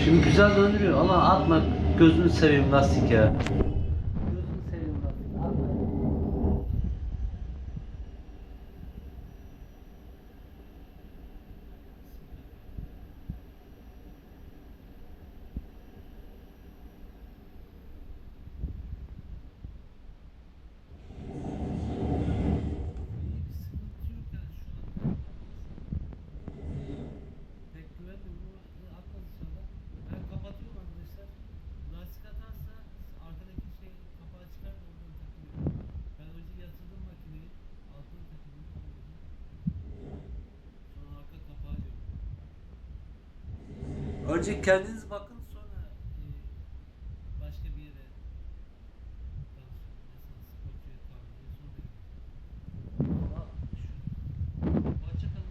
Şimdi güzel döndürüyor. Allah atma, gözünü seveyim lastik ya. Gözünü seveyim lastik. Atma. Önce kendiniz bakın, sonra başka bir yere hoşçakalın.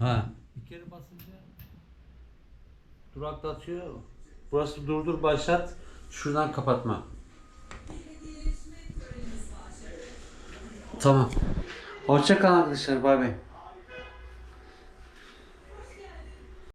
Ha. Bir kere basınca duraklatıyor. Burası durdur başlat. Şuradan kapatma. Tamam. Hoşça kalın arkadaşlar. Bay bay.